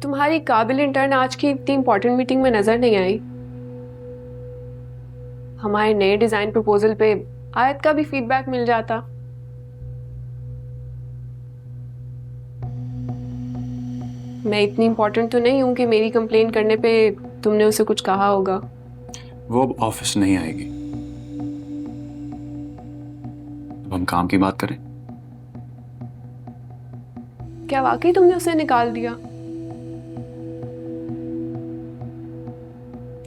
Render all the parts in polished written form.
तुम्हारी काबिल इंटर्न आज की इतनी इंपॉर्टेंट मीटिंग में नजर नहीं आई। हमारे नए डिजाइन प्रपोजल पे आयत का भी फीडबैक मिल जाता। मैं इतनी इंपॉर्टेंट तो नहीं हूं कि मेरी कंप्लेन करने पे तुमने उसे कुछ कहा होगा। वो अब ऑफिस नहीं आएगी। अब हम काम की बात करें। क्या वाकई तुमने उसे निकाल दिया?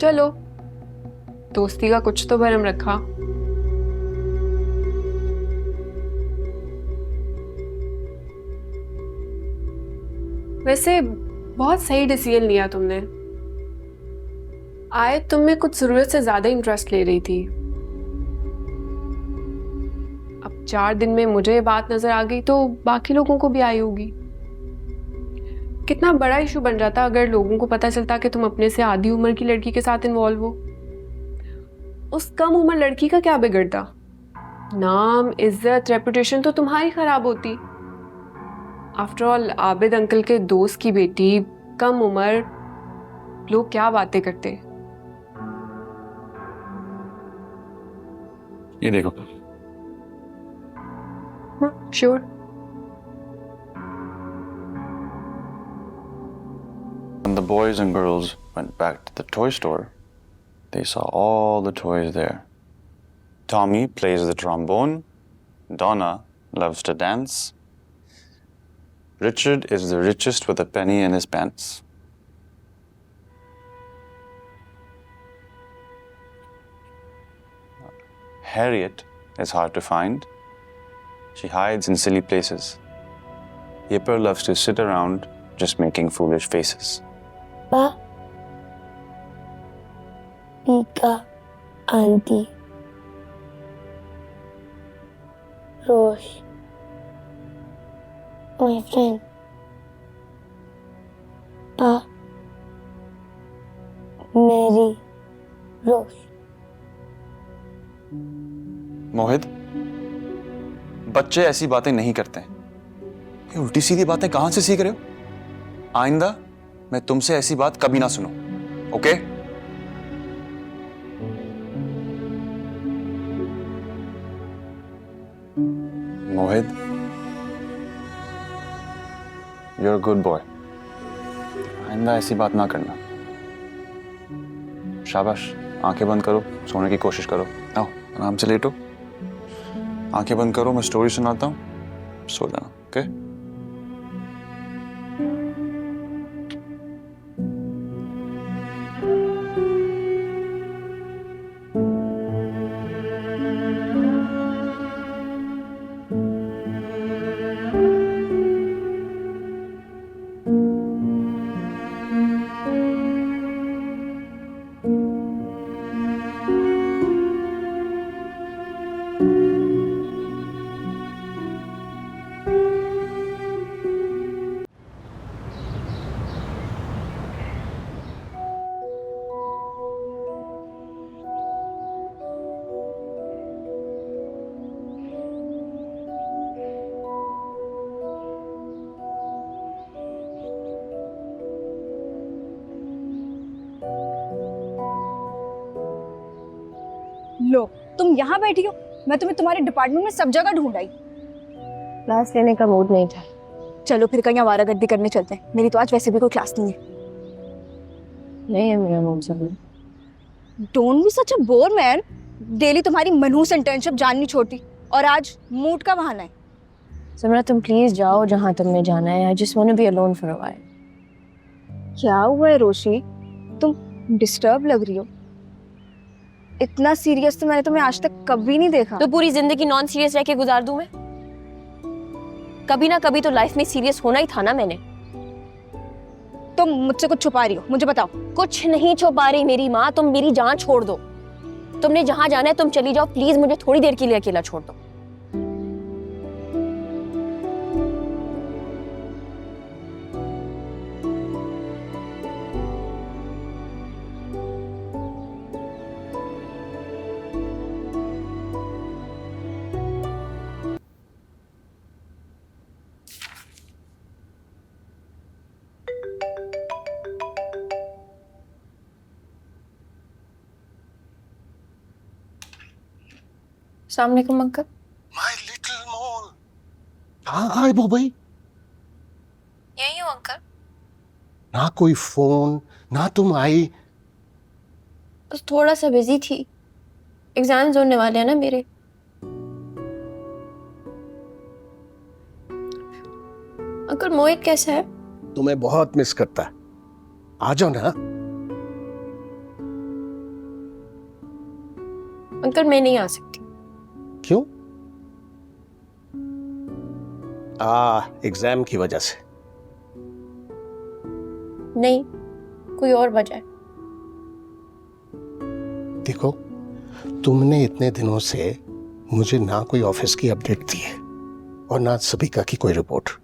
चलो, दोस्ती का कुछ तो भरम रखा। वैसे बहुत सही डिसीजन लिया तुमने। आयत तुम में कुछ जरूरत से ज्यादा इंटरेस्ट ले रही थी। अब 4 दिन में मुझे ये बात नजर आ गई तो बाकी लोगों को भी आई होगी। कितना बड़ा इशू बन जाता अगर लोगों को पता चलता कि तुम अपने से आधी उम्र की लड़की के साथ इन्वॉल्व हो। उस कम उम्र लड़की का क्या बिगड़ता? नाम, इज्जत, रेपुटेशन तो तुम्हारी खराब होती। आफ्टर ऑल आबिद अंकल के दोस्त की बेटी, कम उम्र, लोग क्या बातें करते। ये देखो। Sure. When the boys and girls went back to the toy store, they saw all the toys there. Tommy plays the trombone. Donna loves to dance. Richard is the richest with a penny in his pants. Harriet is hard to find. She hides in silly places. Yipper loves to sit around just making foolish faces. Pika, Auntie, Rose, my friend. Pa, Mary, Rose. मोहित, बच्चे ऐसी बातें नहीं करते हैं। ये उल्टी सीधी बातें कहां से सीख रहे हो? आइंदा मैं तुमसे ऐसी बात कभी ना सुनूं, okay? Mohit, you're a good boy. आइंदा ऐसी बात ना करना। शाबाश, आंखें बंद करो, सोने की कोशिश करो। आओ, आराम से लेटो। आंखें बंद करो, मैं स्टोरी सुनाता हूँ, सो जाना, ओके? लो, तुम यहाँ बैठी हो। मैं तुम्हें तुम्हारे डिपार्टमेंट में सब जगह ढूंढ आई। क्लास लेने का मूड नहीं था। चलो फिर कहीं आवारागर्दी करने चलते हैं। मेरी तो आज वैसे भी कोई क्लास नहीं है। नहीं है मेरा मूड सब। Don't be such a bore man. Daily तुम्हारी मनहूस इंटर्नशिप जाननी छोटी, और आज मूड का बहाना है। समरा, तुम प्लीज जाओ जहाँ तुमने जाना है। I just want to be alone for a while. क्या हुआ है रोशी? तुम डिस्टर्ब लग रही हो। इतना सीरियस तो मैंने तुम्हें आज तक कभी नहीं देखा। तो पूरी जिंदगी नॉन सीरियस रह के गुजार दूं मैं? कभी ना कभी तो लाइफ में सीरियस होना ही था ना मैंने। तुम मुझसे कुछ छुपा रही हो, मुझे बताओ। कुछ नहीं छुपा रही मेरी माँ, तुम मेरी जान छोड़ दो। तुमने जहाँ जाना है तुम चली जाओ, प्लीज मुझे थोड़ी देर के लिए अकेला छोड़ दो। अस्सलाम वालेकुम अंकल। My little mall. कहाँ है वो भाई? यही हूँ अंकल। ना कोई फोन, ना तुम आई। बस थोड़ा सा बिजी थी, एग्जाम्स होने वाले हैं ना मेरे। अंकल मोहित कैसा है? तुम्हें बहुत मिस करता है। आ जाओ ना। अंकल मैं नहीं आ सकती। क्यों? एग्जाम की वजह से। नहीं, कोई और वजह है। देखो, तुमने इतने दिनों से मुझे ना कोई ऑफिस की अपडेट दी है और ना सबिका की कोई रिपोर्ट।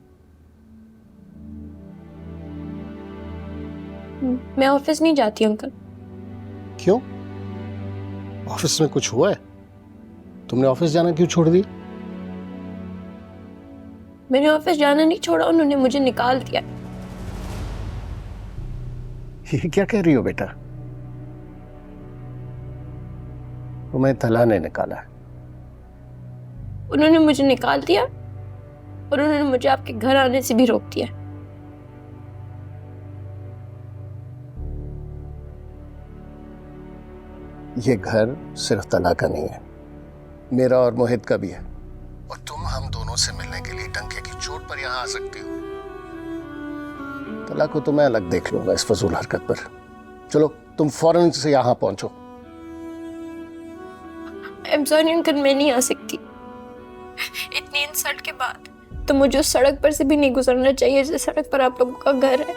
मैं ऑफिस नहीं जाती अंकल। क्यों? ऑफिस में कुछ हुआ है? तुमने ऑफिस जाना क्यों छोड़ दिया? मैंने ऑफिस जाना नहीं छोड़ा, उन्होंने मुझे निकाल दिया। ये क्या कह रही हो बेटा? तुम्हें तला ने निकाला है। उन्होंने मुझे निकाल दिया और उन्होंने मुझे आपके घर आने से भी रोक दिया। ये घर सिर्फ तला का नहीं है, मेरा और मोहित का भी है। और तुम हम दोनों से मिलने के लिए डंके की चोट पर यहाँ आ सकती हो। तला को तो मैं अलग देख लूंगा इस फजूल हरकत पर। चलो तुम फौरन से यहाँ पहुंचो। आई एम सॉरी अंकल, मैं नहीं आ सकती। इतनी इंसल्ट के बाद तो मुझे उस सड़क पर से भी नहीं गुजरना चाहिए जिस सड़क पर आप लोगों का घर है।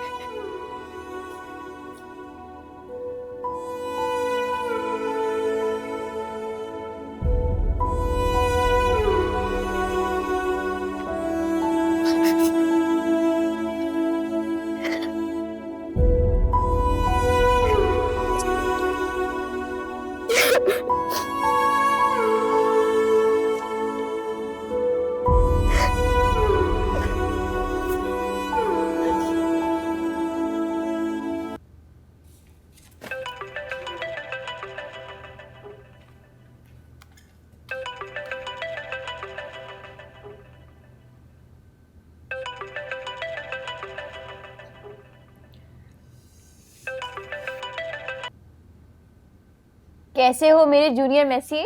कैसे हो मेरे जूनियर मेसी?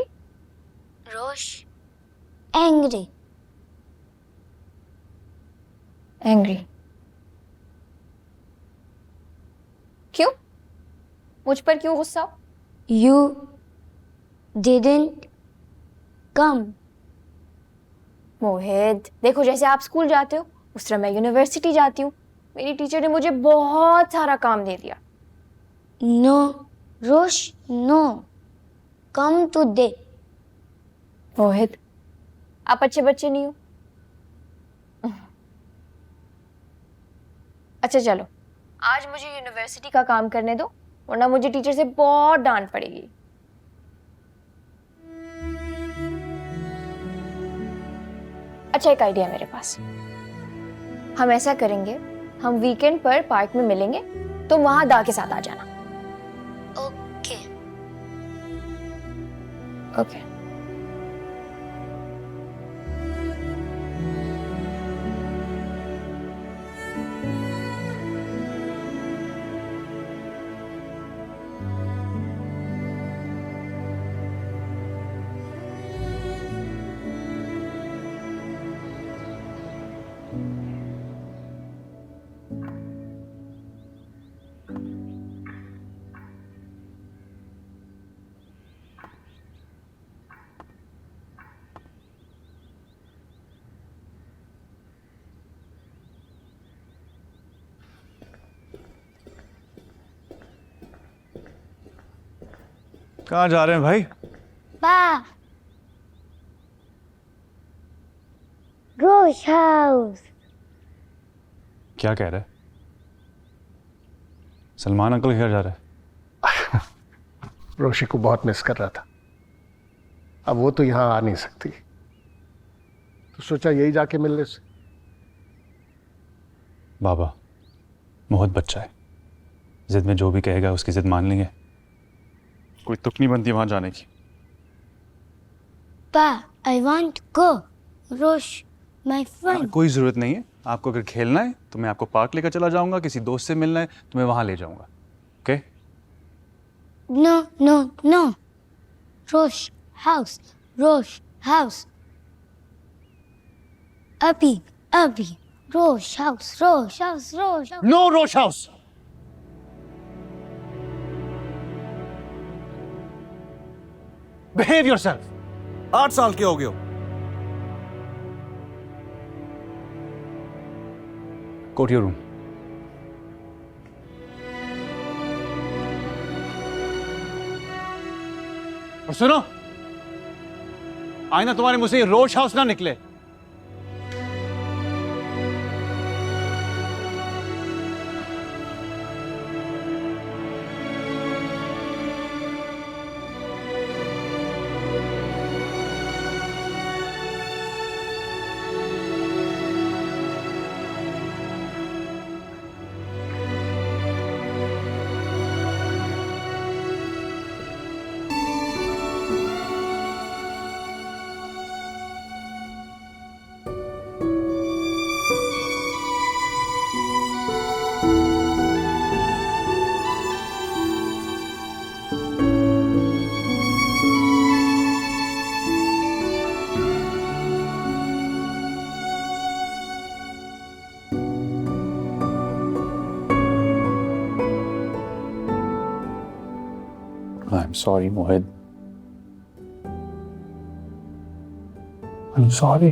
रोश एंग्री एंग्री क्यों? मुझ पर क्यों गुस्सा? You didn't come. मोहित देखो, जैसे आप स्कूल जाते हो उस तरह मैं यूनिवर्सिटी जाती हूँ। मेरी टीचर ने मुझे बहुत सारा काम दे दिया। नो रोश नो, कम टुडे। मोहित आप अच्छे बच्चे नहीं हो। अच्छा चलो, आज मुझे यूनिवर्सिटी का काम करने दो, वरना मुझे टीचर से बहुत डांट पड़ेगी। अच्छा एक आइडिया मेरे पास। हम ऐसा करेंगे, हम वीकेंड पर पार्क में मिलेंगे, तो वहां दा के साथ आ जाना। Okay okay. कहाँ जा रहे हैं भाई? बा रोश हाउस। क्या कह रहे हैं? सलमान अंकल घर जा रहे हैं? रोशी को बहुत मिस कर रहा था। अब वो तो यहाँ आ नहीं सकती, तो सोचा यही जाके मिलने से। बाबा, मोहित बच्चा है, जिद में जो भी कहेगा उसकी जिद मान लेंगे। कोई तुक नहीं बनती वहां जाने की। Pa, I want to go. Rosh, my friend. कोई ज़रूरत नहीं है। आपको अगर खेलना है तो मैं आपको पार्क लेकर चला जाऊंगा, किसी दोस्त से मिलना है तो मैं वहां ले जाऊंगा। Okay? No, no, no. Rosh, house. Rosh, house. Abhi, Abhi. Rosh, house. Rosh, house. Rosh, house. No Rosh house. Behave yourself. 8 साल के हो गए हो। Go to your room. और सुनो, आईना तुम्हारे मुंह से ये रोश हाउस ना निकले। I'm sorry, Mohit. I'm sorry.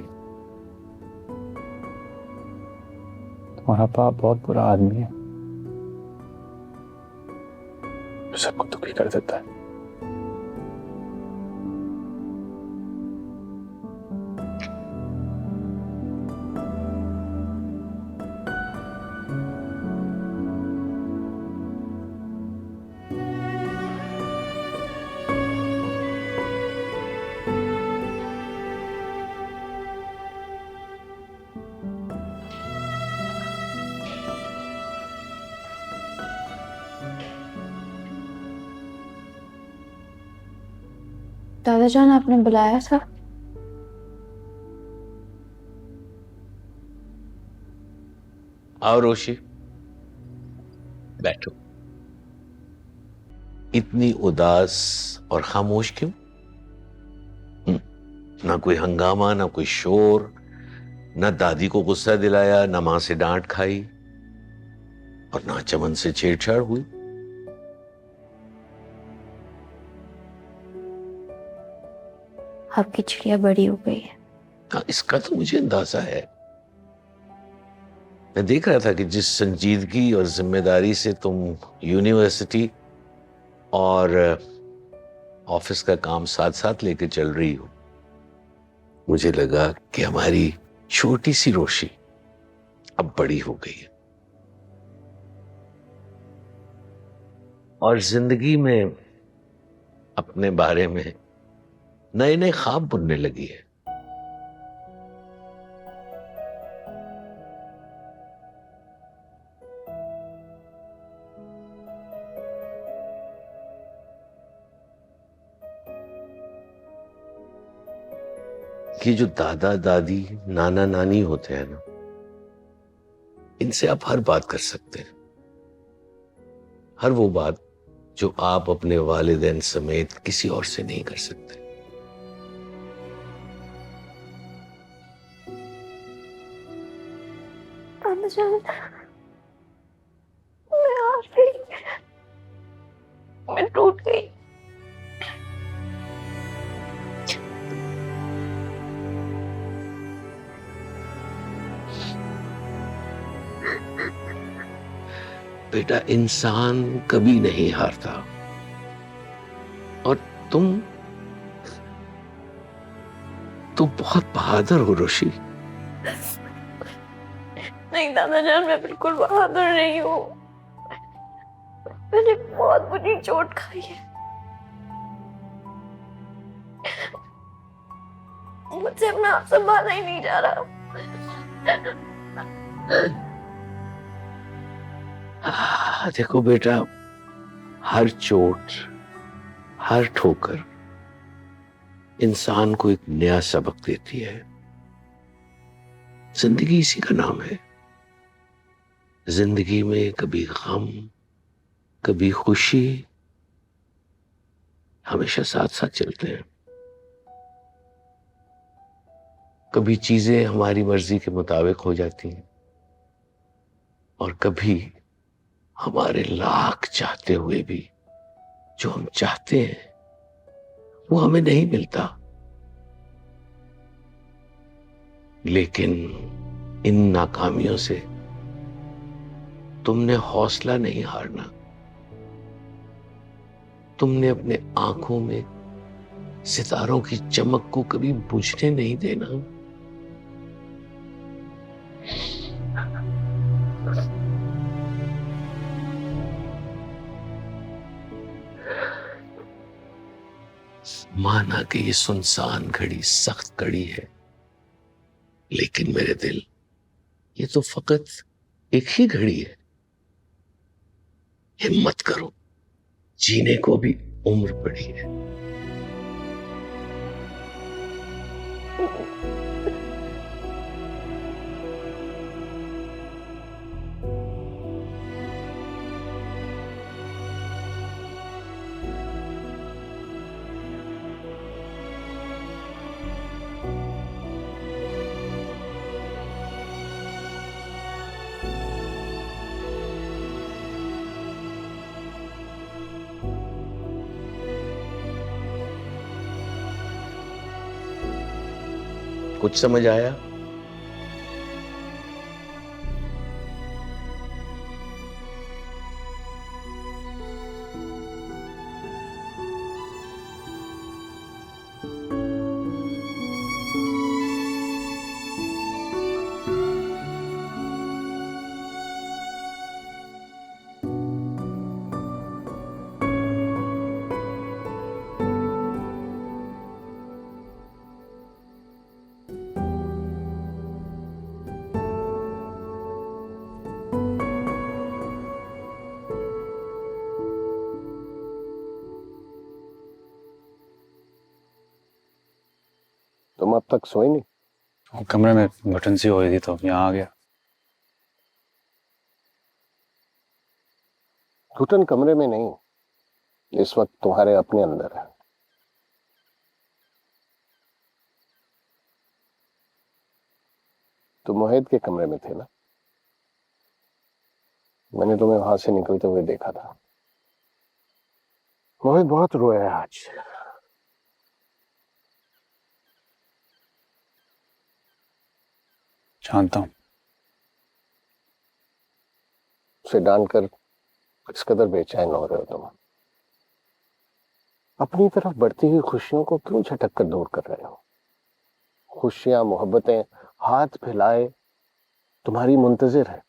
तुम्हारा बाप बहुत बुरा आदमी है, सबको दुखी कर देता है। दादाजान, आपने बुलाया था? आओ रोशी, बैठो। इतनी उदास और खामोश क्यों? ना कोई हंगामा, ना कोई शोर, ना दादी को गुस्सा दिलाया, ना मां से डांट खाई, और ना चमन से छेड़छाड़ हुई। आपकी चिड़िया बड़ी हो गई है। हाँ, इसका तो मुझे अंदाजा है। मैं देख रहा था कि जिस संजीदगी और जिम्मेदारी से तुम यूनिवर्सिटी और ऑफिस का काम साथ साथ लेके चल रही हो, मुझे लगा कि हमारी छोटी सी रोशी अब बड़ी हो गई है और जिंदगी में अपने बारे में नए नए ख्वाब बुनने लगी है। कि जो दादा दादी नाना नानी होते हैं ना, इनसे आप हर बात कर सकते हैं, हर वो बात जो आप अपने वालिदैन समेत किसी और से नहीं कर सकते। मैं हार गई, मैं टूट गई। बेटा, इंसान कभी नहीं हारता, और तुम तो बहुत बहादुर हो रोशी। नहीं दादाजान, मैं बिल्कुल बहादुर नहीं हूँ। मैंने बहुत बुरी चोट खाई है। मुझसे अपना आप संभाला ही नहीं जा रहा। देखो बेटा, हर चोट, हर ठोकर इंसान को एक नया सबक देती है। जिंदगी इसी का नाम है। जिंदगी में कभी गम, कभी खुशी हमेशा साथ साथ चलते हैं। कभी चीजें हमारी मर्जी के मुताबिक हो जाती हैं और कभी हमारे लाख चाहते हुए भी जो हम चाहते हैं वो हमें नहीं मिलता। लेकिन इन नाकामियों से तुमने हौसला नहीं हारना। तुमने अपने आंखों में सितारों की चमक को कभी बुझने नहीं देना। माना कि ये सुनसान घड़ी सख्त घड़ी है, लेकिन मेरे दिल, ये तो फकत एक ही घड़ी है। हिम्मत करो, जीने को भी उम्र पड़ी है। कुछ समझ आया? तुम अब तक सोई नहीं? वो कमरे में बटन सी हो रही थी तो यहाँ आ गया। घुटन कमरे में नहीं, इस वक्त तुम्हारे अपने अंदर है। तुम मोहित के कमरे में थे ना? मैंने तुम्हें वहां से निकलते हुए देखा था। मोहित बहुत रोया है आज। जानता हूँ। उसे डांटकर इस कदर बेचैन हो रहे हो तुम। अपनी तरफ बढ़ती हुई खुशियों को क्यों झटक कर दूर कर रहे हो? खुशियां, मोहब्बतें हाथ फैलाए तुम्हारी मुंतजिर है,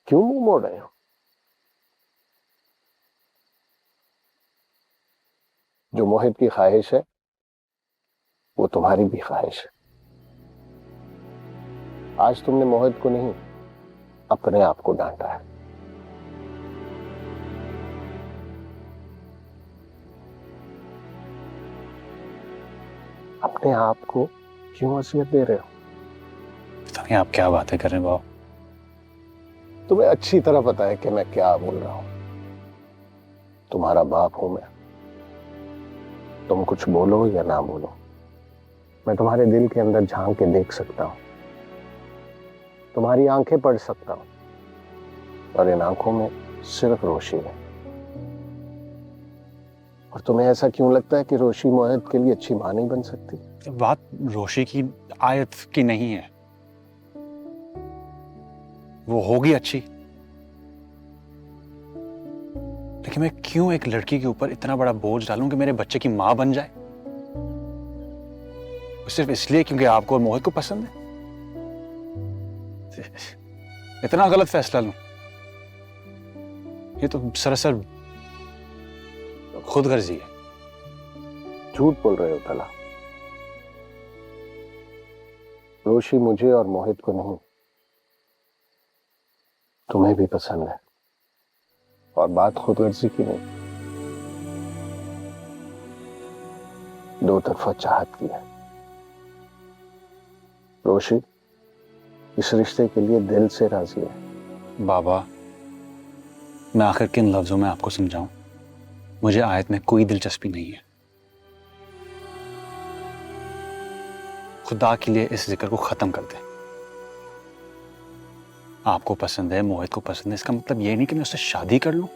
क्यों मुंह मोड़ रहे हो? जो मोहित की ख्वाहिश है वो तुम्हारी भी ख्वाहिश है। आज तुमने मोहित को नहीं, अपने आप को डांटा है। अपने आप को क्यों अज़ियत दे रहे हो? पता नहीं आप क्या बातें कर रहे हैं बाबू। तुम्हें अच्छी तरह पता है कि मैं क्या बोल रहा हूं। तुम्हारा बाप हूं मैं। तुम कुछ बोलो या ना बोलो, मैं तुम्हारे दिल के अंदर झांक के देख सकता हूं, तुम्हारी आंखें पढ़ सकता हूं, और इन आंखों में सिर्फ रोशी है। और तुम्हें ऐसा क्यों लगता है कि रोशी मोहित के लिए अच्छी मां नहीं बन सकती? बात रोशी की आयत की नहीं है, वो होगी अच्छी, लेकिन मैं क्यों एक लड़की के ऊपर इतना बड़ा बोझ डालूं कि मेरे बच्चे की मां बन जाए, सिर्फ इसलिए क्योंकि आपको और मोहित को पसंद है? इतना गलत फैसला लूं? ये तो सरासर खुदगर्जी है। झूठ बोल रहे हो तला। रोशी मुझे और मोहित को नहीं, तुम्हें भी पसंद है, और बात खुदगर्जी की नहीं। दो तरफा चाहत की है। रोशी इस रिश्ते के लिए दिल से राजी है। बाबा, मैं आखिर किन लफ्जों में आपको समझाऊं? मुझे आयत में कोई दिलचस्पी नहीं है। खुदा के लिए इस जिक्र को खत्म कर दे। आपको पसंद है, मोहित को पसंद है, इसका मतलब ये नहीं कि मैं उससे शादी कर लूं।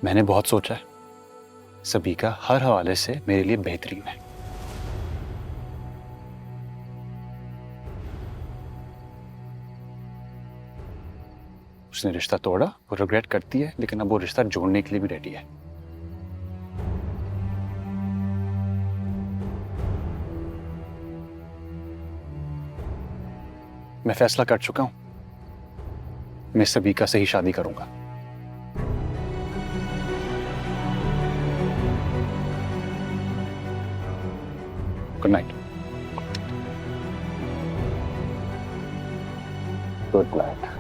मैंने बहुत सोचा है, सबीका हर हवाले से मेरे लिए बेहतरीन है। उसने रिश्ता तोड़ा, वो रिग्रेट करती है, लेकिन अब वो रिश्ता जोड़ने के लिए भी रेडी है। मैं फैसला कर चुका हूं, मैं सबीका से ही शादी करूंगा। Good night. Good night.